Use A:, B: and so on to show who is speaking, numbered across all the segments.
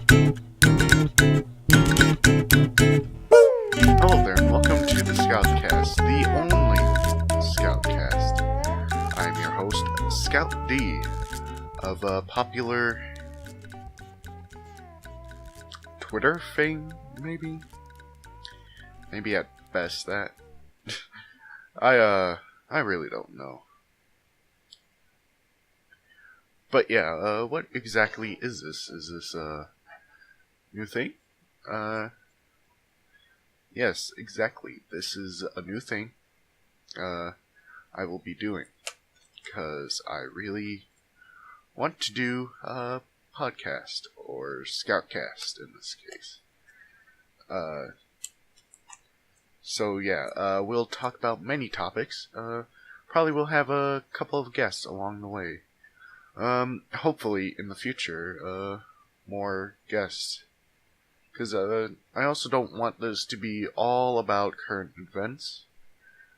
A: Hello there, and welcome to the ScoutCast, the only ScoutCast. I'm your host, Scout D, of popular Twitter fame, maybe? Maybe at best that. I really don't know. But yeah, what exactly is this? Is this a new thing? Yes, exactly. This is a new thing I will be doing, because I really want to do a podcast, or ScoutCast in this case. So yeah, we'll talk about many topics. Probably we'll have a couple of guests along the way. Hopefully in the future, more guests. Because I also don't want this to be all about current events.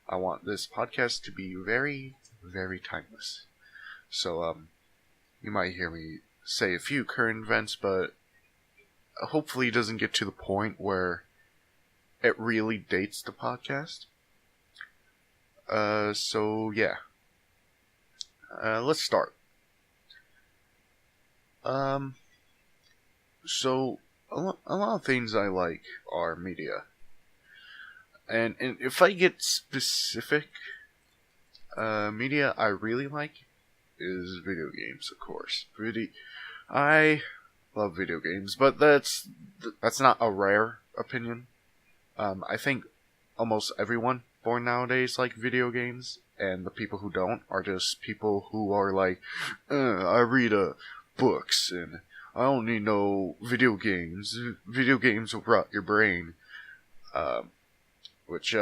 A: I want this podcast to be very, very timeless. So, you might hear me say a few current events, but hopefully it doesn't get to the point where it really dates the podcast. So yeah. Let's start. So, a lot of things I like are media. And if I get specific, media I really like is video games, of course. I love video games, but that's not a rare opinion. I think almost everyone born nowadays like video games, and the people who don't are just people who are like, I read books, and I don't need no video games. Video games will rot your brain. Which,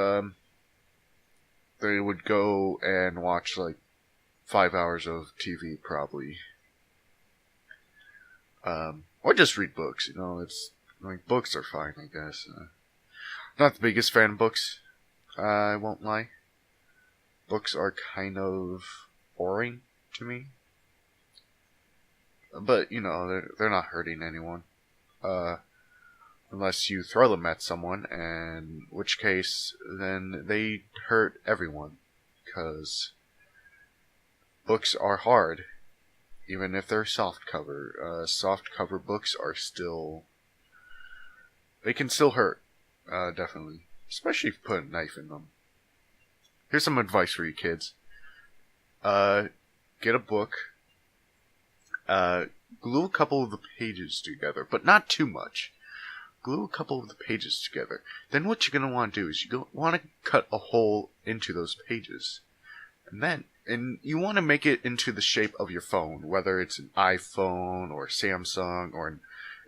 A: they would go and watch, 5 hours of TV, probably. Or just read books, it's, books are fine, I guess. Not the biggest fan of books, I won't lie. Books are kind of boring to me. But, they're not hurting anyone. Unless you throw them at someone, in which case, then they hurt everyone. Because books are hard. Even if they're softcover. Softcover books are still... They can still hurt. Definitely. Especially if you put a knife in them. Here's some advice for you kids. Get a book. Glue a couple of the pages together, but not too much. Glue a couple of the pages together. Then what you're going to want to do is you want to cut a hole into those pages. And you want to make it into the shape of your phone, whether it's an iPhone or Samsung or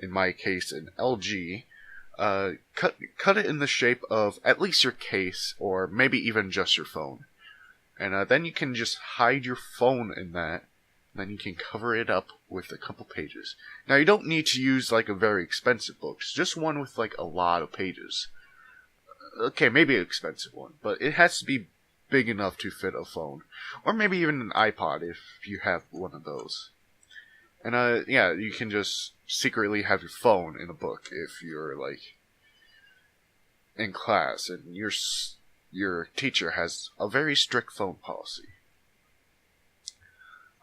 A: in my case an LG. Cut it in the shape of at least your case, or maybe even just your phone. And then you can just hide your phone in that. Then you can cover it up with a couple pages. Now, you don't need to use, a very expensive book. Just one with, a lot of pages. Okay, maybe an expensive one. But it has to be big enough to fit a phone. Or maybe even an iPod, if you have one of those. And, yeah, you can just secretly have your phone in a book if you're, in class. And your teacher has a very strict phone policy.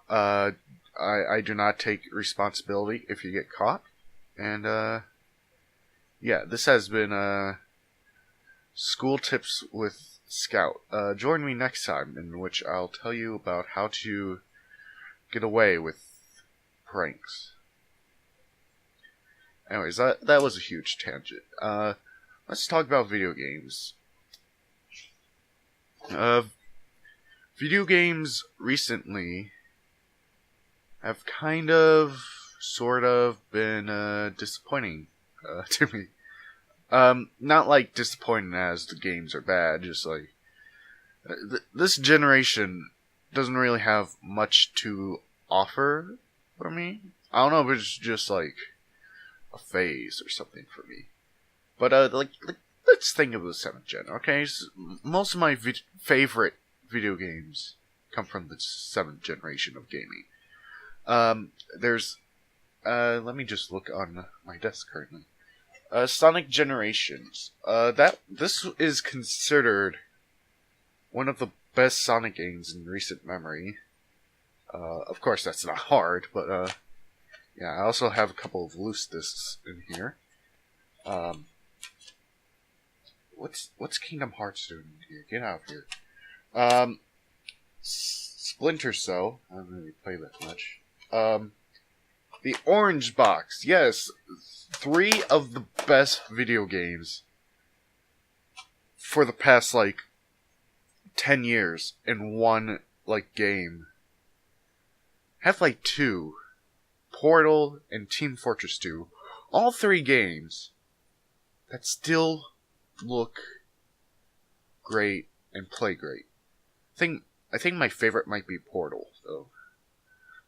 A: I do not take responsibility if you get caught. And, yeah, this has been, School Tips with Scout. Join me next time, in which I'll tell you about how to get away with pranks. Anyways, that was a huge tangent. Let's talk about video games. Video games recently have kind of, sort of, been disappointing to me. Not disappointing as the games are bad, just this generation doesn't really have much to offer for me. I don't know if it's just a phase or something for me. But let's think of the 7th gen, okay? So, most of my favorite video games come from the 7th generation of gaming. There's let me just look on my desk currently. Sonic Generations. This is considered one of the best Sonic games in recent memory. Of course, that's not hard, but yeah, I also have a couple of loose discs in here. What's Kingdom Hearts doing here? Get out of here. Splinter Cell. I don't really play that much. The Orange Box. Yes, 3 of the best video games for the past 10 years in one game. Half-Life 2, Portal, and Team Fortress 2. All 3 games that still look great and play great. I think my favorite might be Portal, though.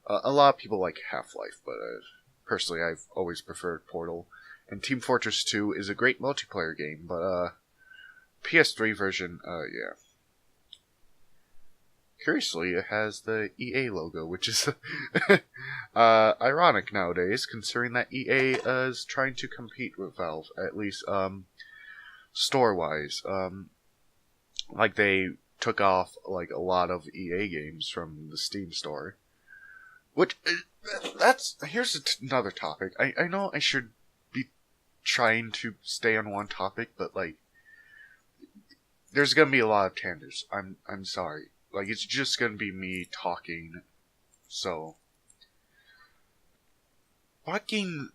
A: A lot of people like Half-Life, but personally I've always preferred Portal. And Team Fortress 2 is a great multiplayer game, but PS3 version, yeah. Curiously, it has the EA logo, which is ironic nowadays, considering that EA is trying to compete with Valve, at least store-wise. They took off a lot of EA games from the Steam store. Which, here's another topic. I know I should be trying to stay on one topic, but there's gonna be a lot of tangents. I'm sorry. It's just gonna be me talking, so. Fucking,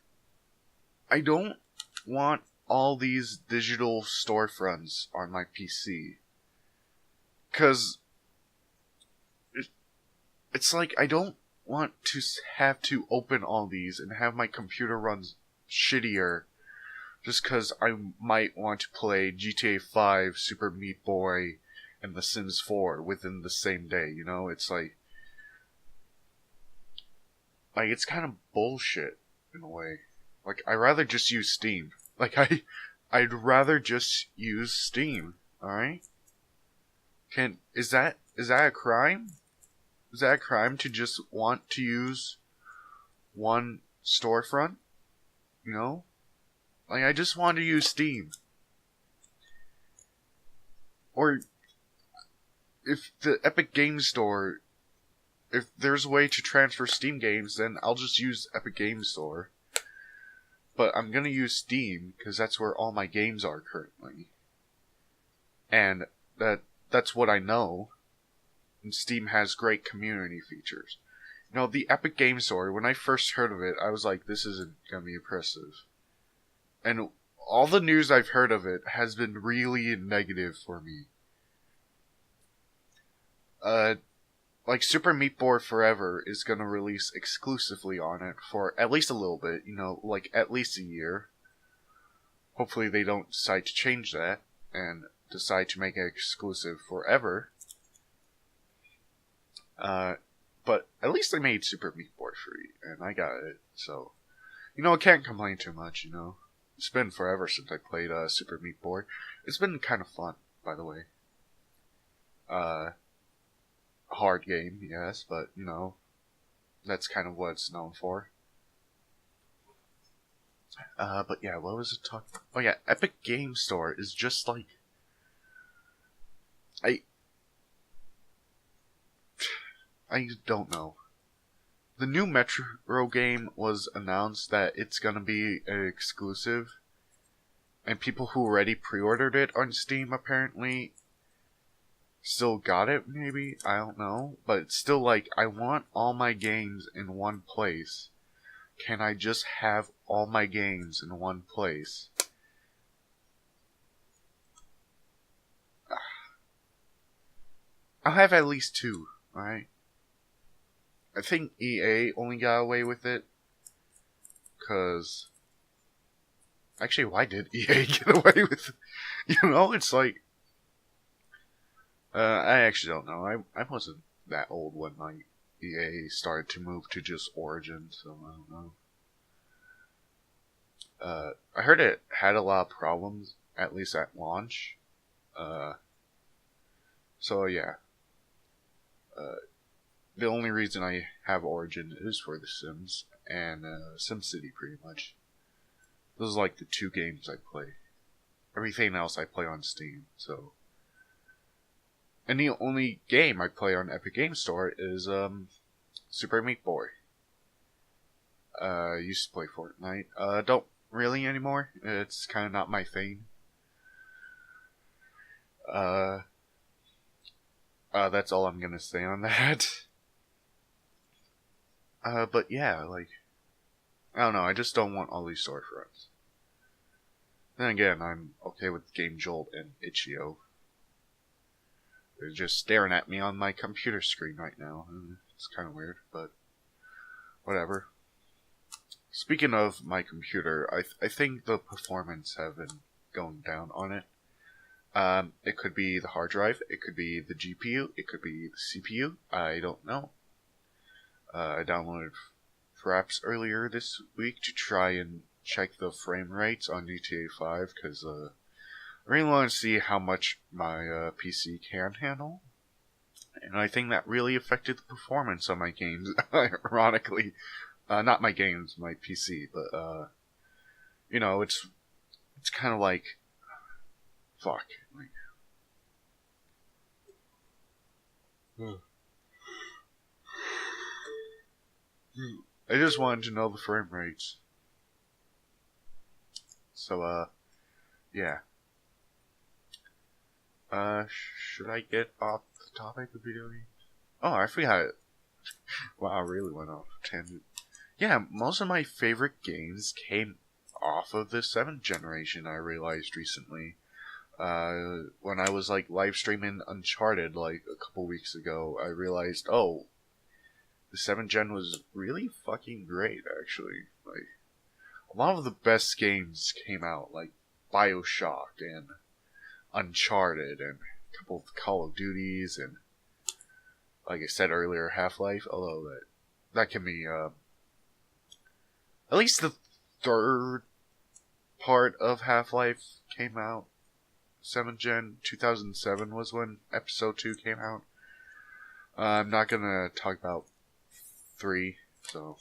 A: I don't want all these digital storefronts on my PC. 'Cause, it's I don't want to have to open all these and have my computer run shittier just because I might want to play GTA 5, Super Meat Boy, and The Sims 4 within the same day, you know? It's it's kind of bullshit in a way. I'd rather just use Steam. I'd rather just use Steam, alright? Is that a crime? Is that a crime to just want to use one storefront? You know? I just want to use Steam. Or, if the Epic Games Store, if there's a way to transfer Steam games, then I'll just use Epic Games Store. But I'm gonna use Steam, because that's where all my games are currently. And that's what I know. And Steam has great community features. You know, the Epic Games Store, when I first heard of it, I was like, this isn't gonna be impressive. And all the news I've heard of it has been really negative for me. Super Meat Boy Forever is gonna release exclusively on it for at least a little bit, you know, at least a year. Hopefully they don't decide to change that and decide to make it exclusive forever. But at least they made Super Meat Boy free, and I got it, so, you know, I can't complain too much, you know. It's been forever since I played, Super Meat Boy. It's been kind of fun, by the way. Hard game, yes, but, you know, that's kind of what it's known for. But yeah, what was it talking about? Oh yeah, Epic Game Store is just I don't know. The new Metro game was announced that it's gonna be an exclusive, and people who already pre-ordered it on Steam apparently still got it, maybe? I don't know. But it's still I want all my games in one place. Can I just have all my games in one place? I'll have at least 2, alright? I think EA only got away with it, cause... Actually, why did EA get away with it? You know, it's I actually don't know. I wasn't that old when EA started to move to just Origin, so I don't know. I heard it had a lot of problems, at least at launch. So yeah. The only reason I have Origin is for The Sims, and SimCity, pretty much. Those are like the 2 games I play. Everything else I play on Steam, so. And the only game I play on Epic Game Store is Super Meat Boy. Used to play Fortnite. Don't really anymore. It's kind of not my thing. That's all I'm gonna say on that. But yeah, like, I don't know, I just don't want all these storefronts. Then again, I'm okay with Game Jolt and Itch.io. They're just staring at me on my computer screen right now. It's kind of weird, but whatever. Speaking of my computer, I think the performance have been going down on it. It could be the hard drive, it could be the GPU, it could be the CPU, I don't know. I downloaded Fraps earlier this week to try and check the frame rates on GTA 5, because I really want to see how much my PC can handle. And I think that really affected the performance of my games, ironically. Not my games, my PC, but, you know, it's kind of like, fuck, like, I just wanted to know the frame rates. So, yeah. Should I get off the topic of video games? Oh, I forgot it. Wow, I really went off tangent. Yeah, most of my favorite games came off of the 7th generation, I realized recently. When I was, like, live streaming Uncharted, like, a couple weeks ago, I realized, oh, the 7th gen was really fucking great, actually. Like, a lot of the best games came out, like BioShock and Uncharted and a couple of Call of Duties and, like I said earlier, Half-Life, although that can be, at least the 3rd part of Half-Life came out. 7th gen, 2007 was when Episode 2 came out. I'm not gonna talk about 3, so...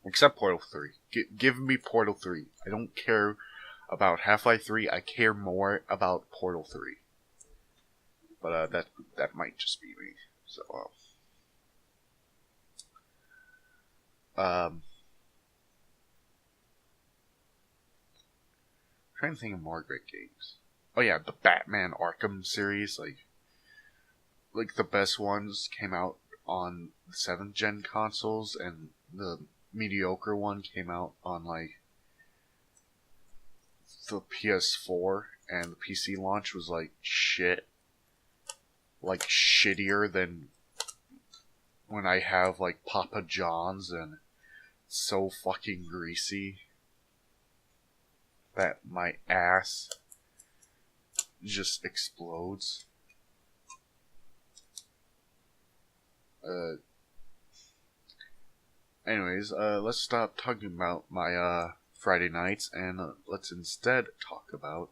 A: Except Portal 3. Give me Portal 3. I don't care about Half-Life 3, I care more about Portal 3. But, that might just be me. So, trying to think of more great games. Oh yeah, the Batman Arkham series, like the best ones came out on the 7th gen consoles, and the mediocre one came out on, like, the PS4, and the PC launch was, like, shit. Like, shittier than when I have, like, Papa John's, and so fucking greasy that my ass just explodes. Anyways, let's stop talking about my, Friday nights, and let's instead talk about,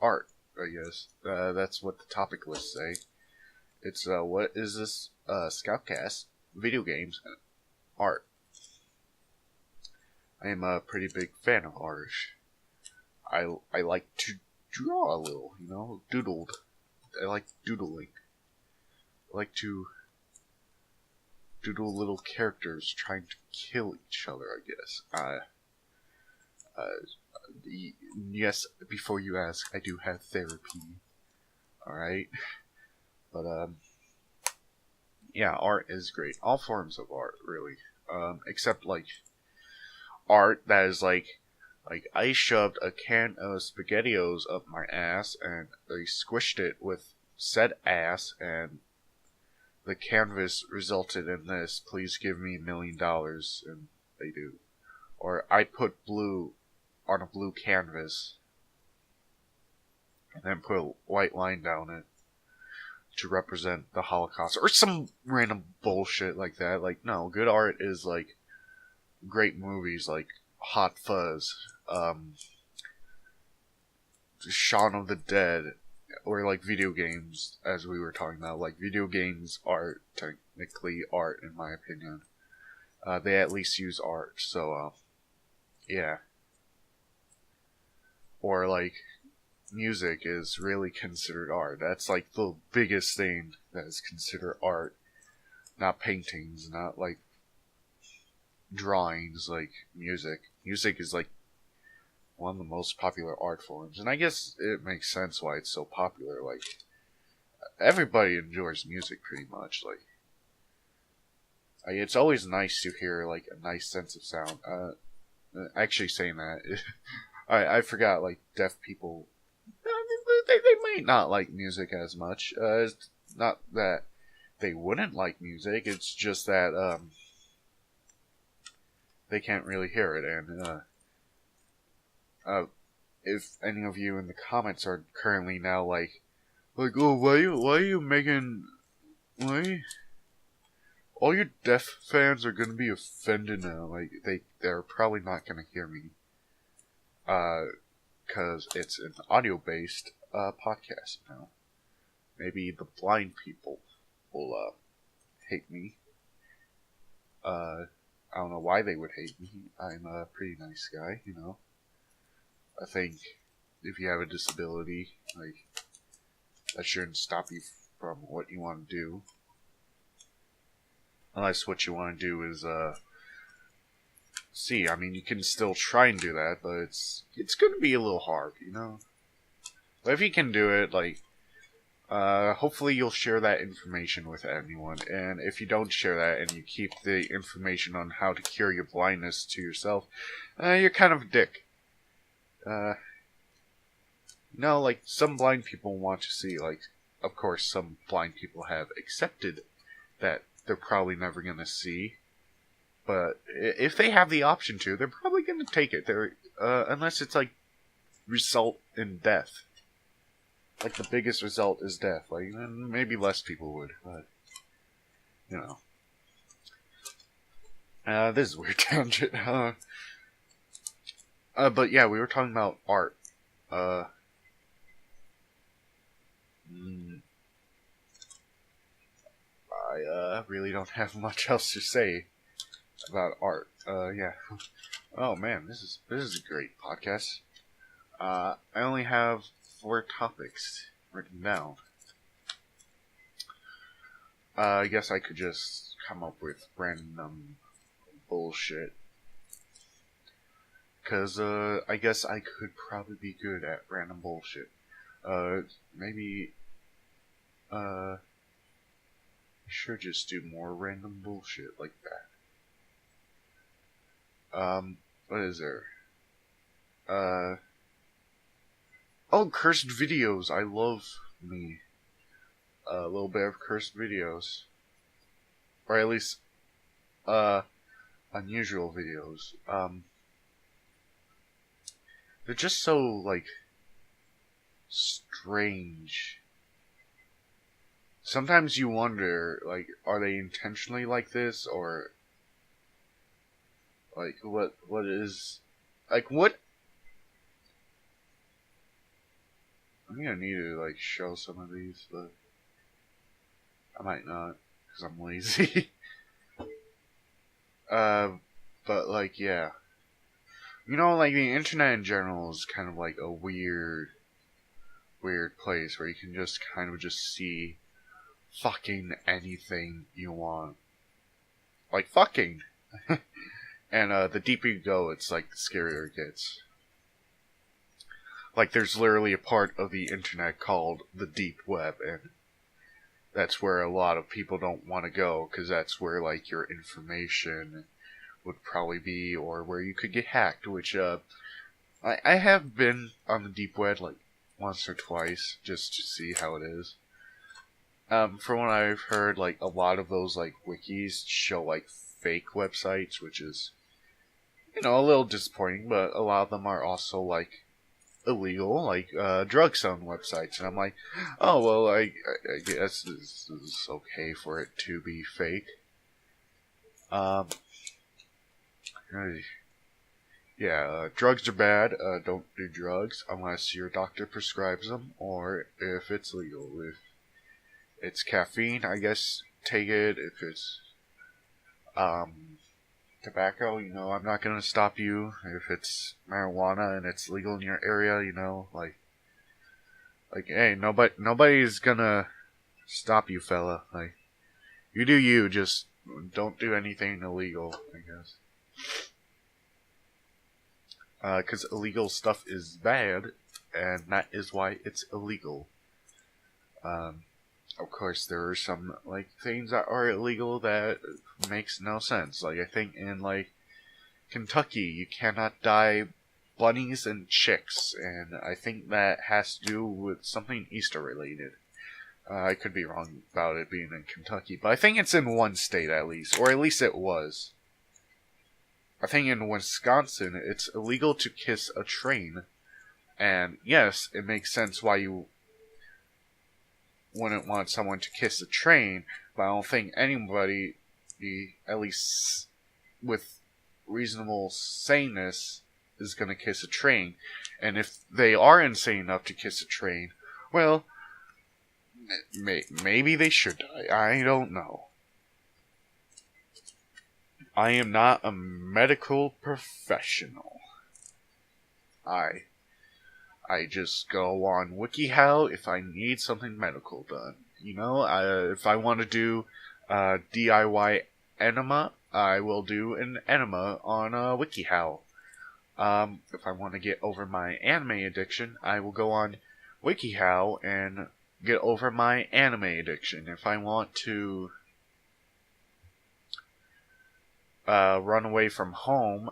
A: art, I guess. That's what the topic lists say. It's, what is this, ScoutCast, video games, and art. I am a pretty big fan of art. I like to draw a little, you know, doodled. I like doodling. I like to doodle little characters trying to kill each other, I guess. Yes, before you ask, I do have therapy. Alright? But, yeah, art is great. All forms of art, really. Except, like, art that is, like, I shoved a can of SpaghettiOs up my ass, and they squished it with said ass, and the canvas resulted in this. Please give me $1 million, and they do. Or I put blue on a blue canvas, and then put a white line down it to represent the Holocaust, or some random bullshit like that. Like, no, good art is, like, great movies, like Hot Fuzz, Shaun of the Dead, or like video games, as we were talking about, like video games are technically art in my opinion. They at least use art, so yeah. Or like music is really considered art. That's like the biggest thing that is considered art. Not paintings, not like drawings, like music. Music is like one of the most popular art forms, and I guess it makes sense why it's so popular. Like everybody enjoys music pretty much. Like it's always nice to hear like a nice sense of sound. Actually, saying that, I forgot. Like deaf people, they might not like music as much. It's not that they wouldn't like music. It's just that they can't really hear it. And if any of you in the comments are currently now like, oh, why are you making, why? All your deaf fans are gonna be offended now. Like they're probably not gonna hear me, cause it's an audio-based podcast now. Maybe the blind people will hate me. I don't know why they would hate me. I'm a pretty nice guy, you know. I think if you have a disability, like that shouldn't stop you from what you want to do. Unless what you want to do is, I mean, you can still try and do that, but it's going to be a little hard, you know? But if you can do it, like, hopefully you'll share that information with anyone, and if you don't share that and you keep the information on how to cure your blindness to yourself, you're kind of a dick. Like, some blind people want to see, like, of course, some blind people have accepted that they're probably never going to see. But if they have the option to, they're probably going to take it. Unless it's like result in death. Like the biggest result is death. Like maybe less people would, but you know. This is a weird tangent. But yeah, we were talking about art. I really don't have much else to say about art. Yeah. Oh man, this is a great podcast. I only have 4 topics written down. I guess I could just come up with random bullshit. Cause I guess I could probably be good at random bullshit. Maybe I should just do more random bullshit like that. What is there? Cursed videos. I love me a little bit of cursed videos. Or at least, unusual videos. They're just so, like, strange. Sometimes you wonder, like, are they intentionally like this, or, like, what is, like, what? I'm gonna need to, like, show some of these, but I might not, because I'm lazy. But, like, yeah. You know, like, the internet in general is kind of like a weird place where you can just kind of just see fucking anything you want. Like, fucking! And, the deeper you go, it's like, the scarier it gets. Like, there's literally a part of the internet called the deep web, and that's where a lot of people don't want to go, because that's where, like, your information would probably be, or where you could get hacked, which, I have been on the deep web, like, once or twice, just to see how it is. From what I've heard, like, a lot of those, like, wikis show, like, fake websites, which is, you know, a little disappointing, but a lot of them are also, like, illegal, like, drug selling websites, and I'm like, oh, well, I guess this is okay for it to be fake. Yeah, drugs are bad. Don't do drugs unless your doctor prescribes them, or if it's legal. If it's caffeine, I guess take it. If it's tobacco, I'm not gonna stop you. If it's marijuana and it's legal in your area, hey, nobody's gonna stop you, fella. Like, you do you. Just don't do anything illegal, I guess. Because illegal stuff is bad, and that is why it's illegal. Of course, there are some things that are illegal that makes no sense. Like, I think in Kentucky, you cannot dye bunnies and chicks, and I think that has to do with something Easter related. I could be wrong about it being in Kentucky, but I think it's in one state at least, or at least it was. I think in Wisconsin, it's illegal to kiss a train. And yes, it makes sense why you wouldn't want someone to kiss a train, but I don't think anybody, at least with reasonable saneness, is going to kiss a train. And if they are insane enough to kiss a train, well, maybe they should die. I don't know. I am not a medical professional. I just go on WikiHow if I need something medical done. If I want to do DIY enema, I will do an enema on WikiHow. If I want to get over my anime addiction, I will go on WikiHow and get over my anime addiction. If I want to run away from home,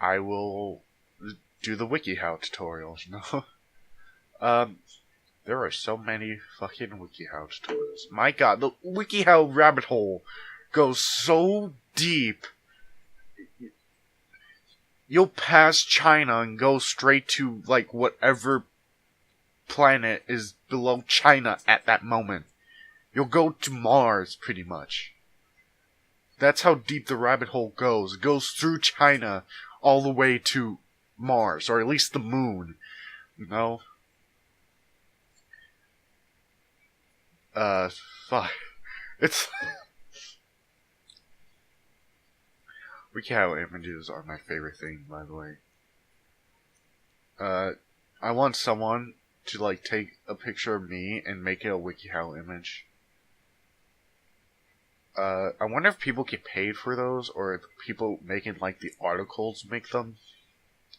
A: I will do the WikiHow tutorials, there are so many fucking WikiHow tutorials. My god, the WikiHow rabbit hole goes so deep. You'll pass China and go straight to, whatever planet is below China at that moment. You'll go to Mars, pretty much. That's how deep the rabbit hole goes. It goes through China all the way to Mars, or at least the moon. Fuck. It's... WikiHow images are my favorite thing, by the way. I want someone to, take a picture of me and make it a WikiHow image. I wonder if people get paid for those, or if people making, the articles make them.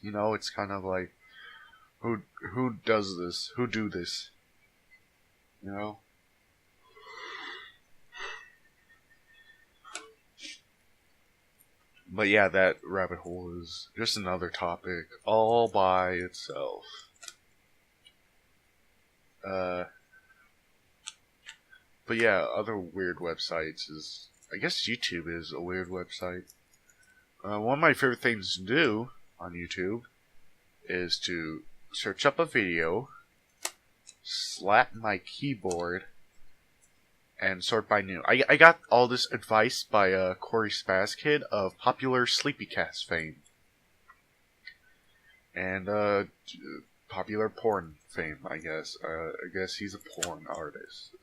A: It's kind of like, who does this? Who do this? But yeah, that rabbit hole is just another topic all by itself. But yeah, other weird websites is... I guess YouTube is a weird website. One of my favorite things to do on YouTube is to search up a video, slap my keyboard, and sort by new. I got all this advice by Corey Spazkid of popular Sleepycast fame. And popular porn fame, I guess. I guess he's a porn artist.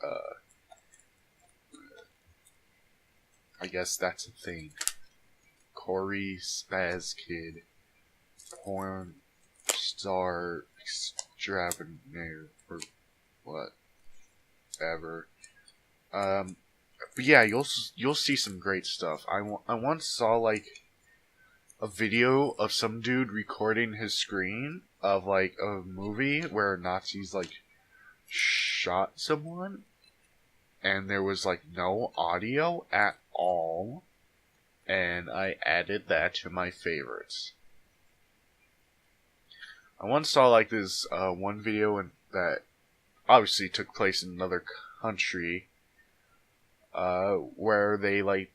A: I guess that's a thing. Corey Spazkid, porn star extraordinaire, or whatever. But yeah, you'll see some great stuff. I once saw a video of some dude recording his screen of a movie where Nazis shot someone, and there was no audio at all, and I added that to my favorites. I once saw this one video that obviously took place in another country, where they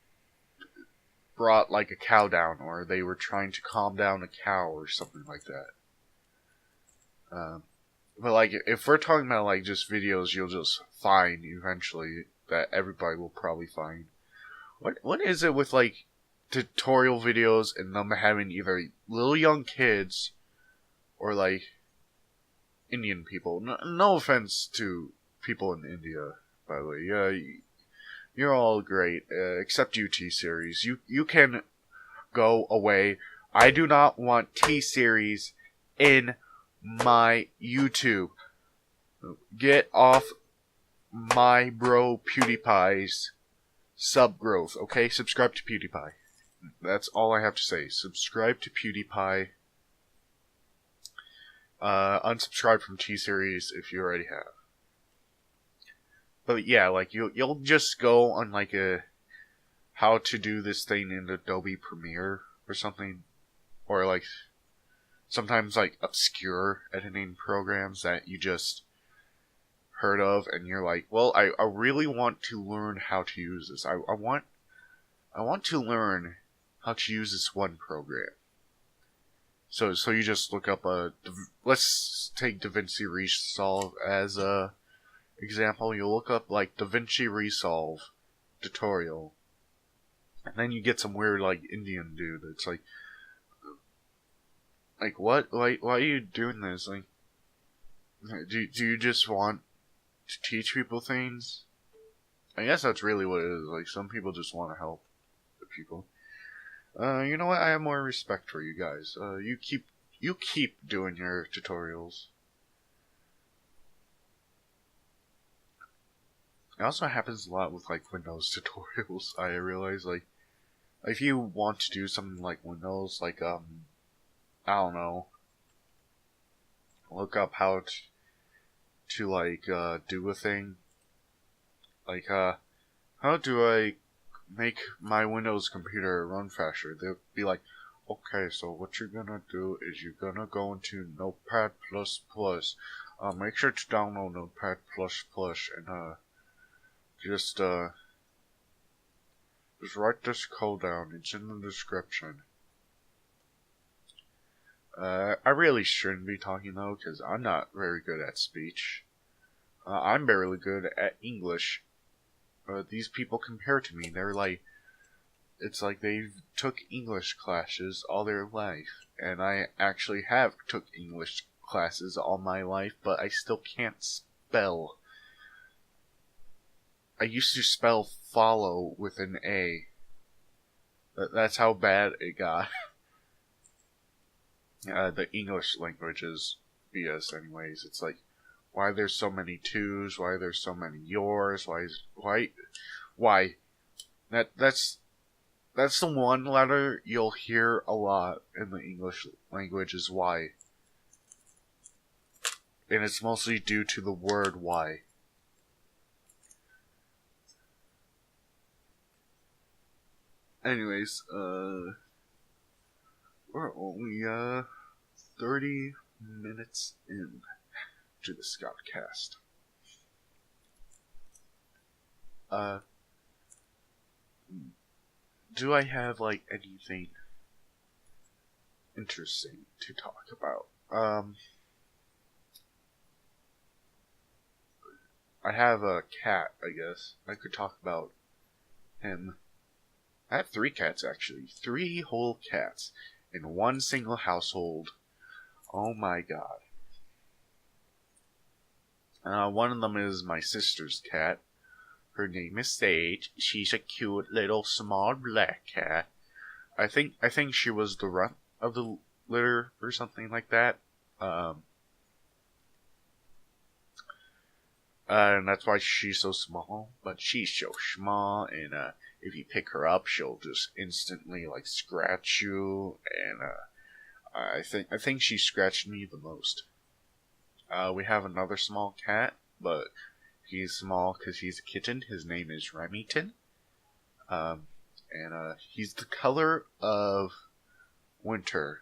A: brought a cow down, or they were trying to calm down a cow or something like that. But if we're talking about just videos you'll just find eventually, that everybody will probably find, what is it with tutorial videos and them having either little young kids or like Indian people. No offense to people in India, by the way. Yeah, you're all great, except you, T-Series. You can go away. I do not want T-Series in my YouTube. Get off my bro PewDiePie's sub growth, okay? Subscribe to PewDiePie. That's all I have to say. Subscribe to PewDiePie. Unsubscribe from T-Series if you already have. But yeah, like you'll just go on like a how to do this thing in Adobe Premiere or something, or like sometimes like obscure editing programs that you just heard of, and you're like, well, I really want to learn how to use this. I want to learn how to use this one program. So you just look up let's take DaVinci Resolve as a example. You look up like DaVinci Resolve tutorial, and then you get some weird like Indian dude. It's like what? Why are you doing this? Like, do you just want to teach people things? I guess that's really what it is. Like, some people just want to help the people. You know what? I have more respect for you guys. You keep doing your tutorials. It also happens a lot with like Windows tutorials. I realize, like, if you want to do something like Windows, like I don't know, look up how to like do a thing. Like how do I make my Windows computer run faster? They'll be like, okay, so what you're gonna do is you're gonna go into Notepad++. Make sure to download Notepad++ and just write this code down. It's in the description. I really shouldn't be talking though, because I'm not very good at speech. I'm barely good at English. These people compare to me. They're like, it's like they've took English classes all their life, and I actually have took English classes all my life, but I still can't spell. I used to spell follow with an A. That's how bad it got. The English language is BS anyways. It's like, why there's so many twos, why there's so many yours, why? That's the one letter you'll hear a lot in the English language is why. And it's mostly due to the word why. Anyways, we're only 30 minutes in to the ScoutCast. Do I have like anything interesting to talk about? I have a cat, I guess. I could talk about him. I have 3 cats, actually. 3 whole cats in one single household. Oh my god. One of them is my sister's cat. Her name is Sage. She's a cute little small black cat. I think she was the runt of the litter or something like that. And that's why she's so small. But she's so small, and if you pick her up, she'll just instantly like scratch you. And I think she scratched me the most. We have another small cat, but he's small because he's a kitten. His name is Remington. And he's the color of winter.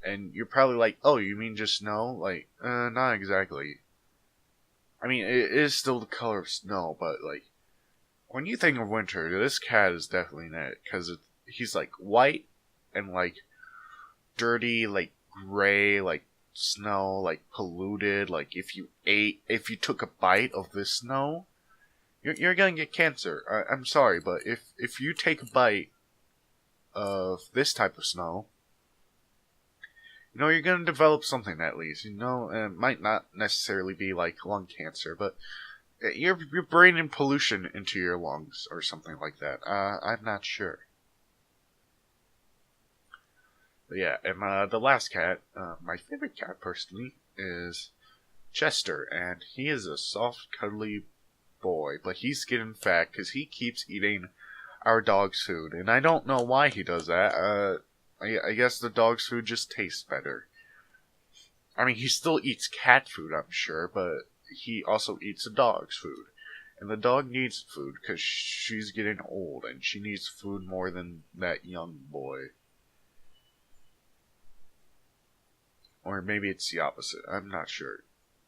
A: And you're probably like, oh, you mean just snow? Like, not exactly. I mean, it is still the color of snow, but like, when you think of winter, this cat is definitely that, because he's like white and like dirty, like gray, like snow, like polluted. Like if you took a bite of this snow, you're gonna get cancer. I'm sorry, but if you take a bite of this type of snow, you're going to develop something at least. And it might not necessarily be like lung cancer, but you're bringing pollution into your lungs or something like that. I'm not sure. But yeah, and the last cat, my favorite cat personally, is Chester, and he is a soft, cuddly boy, but he's getting fat because he keeps eating our dog's food, and I don't know why he does that. I guess the dog's food just tastes better. I mean, he still eats cat food, I'm sure, but he also eats the dog's food. And the dog needs food because she's getting old, and she needs food more than that young boy. Or maybe it's the opposite. I'm not sure.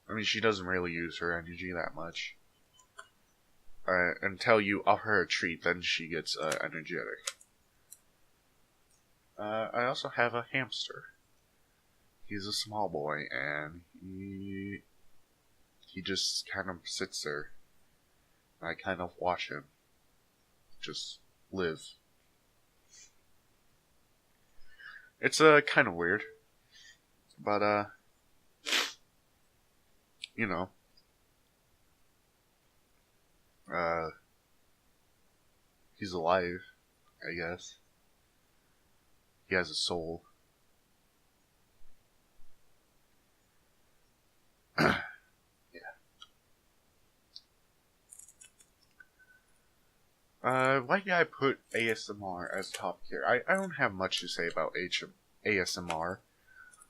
A: I mean, she doesn't really use her energy that much. Until you offer her a treat, then she gets energetic. I also have a hamster. He's a small boy, and he just kind of sits there. I kind of watch him just live. It's kind of weird, but you know, he's alive, I guess. He has a soul. Yeah. Why did I put ASMR as topic here? I don't have much to say about ASMR.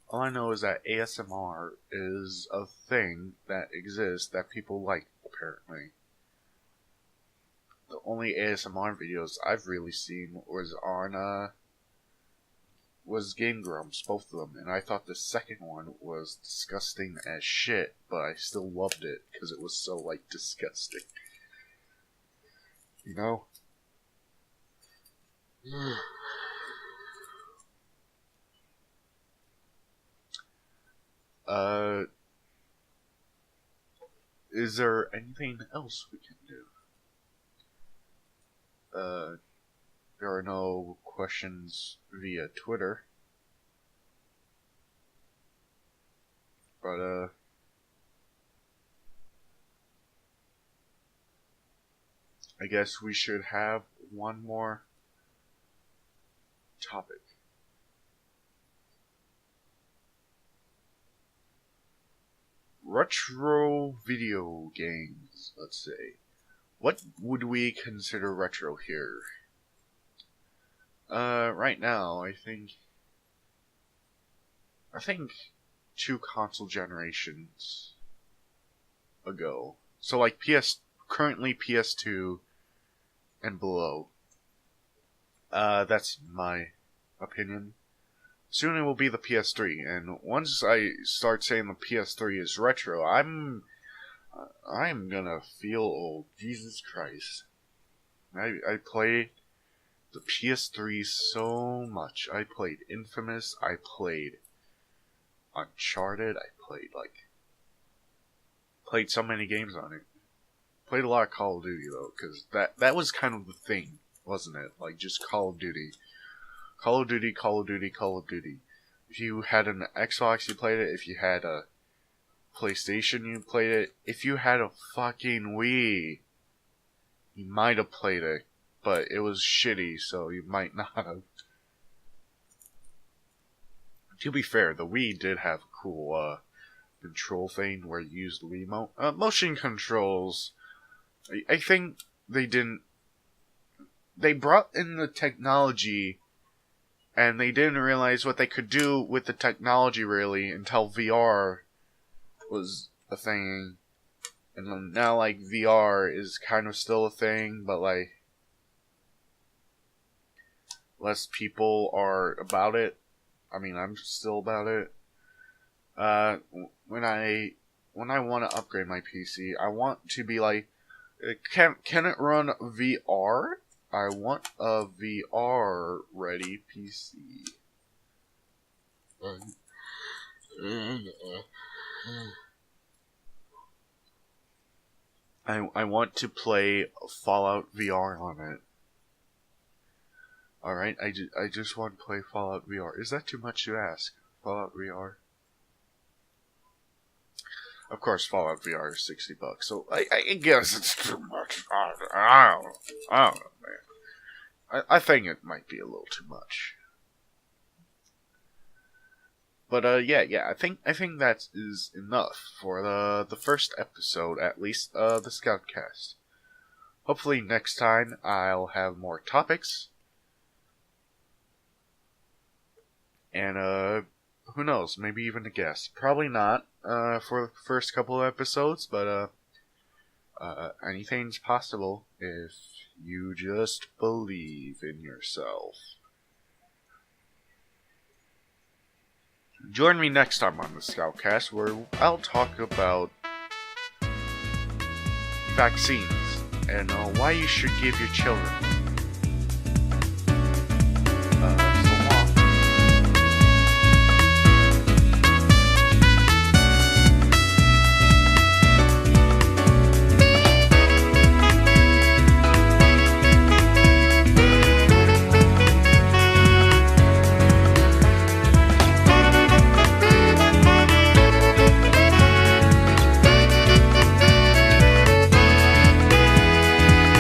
A: All I know is that ASMR is a thing that exists that people like, apparently. The only ASMR videos I've really seen was Game Grumps, both of them, and I thought the second one was disgusting as shit, but I still loved it because it was so, like, disgusting. You know? Is there anything else we can do? There are no questions via Twitter. But, I guess we should have one more topic. Retro video games, let's say. What would we consider retro here? Right now, I think 2 console generations ago. So like currently PS2 and below. That's my opinion. Soon it will be the PS3, and once I start saying the PS3 is retro, I'm gonna feel old. Jesus Christ. I played the PS3 so much. I played Infamous, I played Uncharted, I played so many games on it. Played a lot of Call of Duty though, because that was kind of the thing, wasn't it? Like just Call of Duty. Call of Duty, Call of Duty, Call of Duty. If you had an Xbox, you played it. If you had a PlayStation, you played it. If you had a fucking Wii, you might have played it, but it was shitty, so you might not have. To be fair, the Wii did have a cool control thing where you used Wii motion controls. I think they didn't. They brought in the technology, and they didn't realize what they could do with the technology really until VR was a thing. And now, like, VR is kind of still a thing, but, like, less people are about it. I mean, I'm still about it. When I want to upgrade my PC, I want to be like, can it run VR? I want a VR ready PC. I want to play Fallout VR on it. Alright, I just want to play Fallout VR. Is that too much to ask? Fallout VR? Of course, Fallout VR is $60, so I guess it's too much. I don't know, man. I think it might be a little too much. But yeah, I think that is enough for the first episode, at least, the ScoutCast. Hopefully next time I'll have more topics. And who knows, maybe even a guest. Probably not for the first couple of episodes, but anything's possible if you just believe in yourself. Join me next time on the ScoutCast, where I'll talk about vaccines and why you should give your children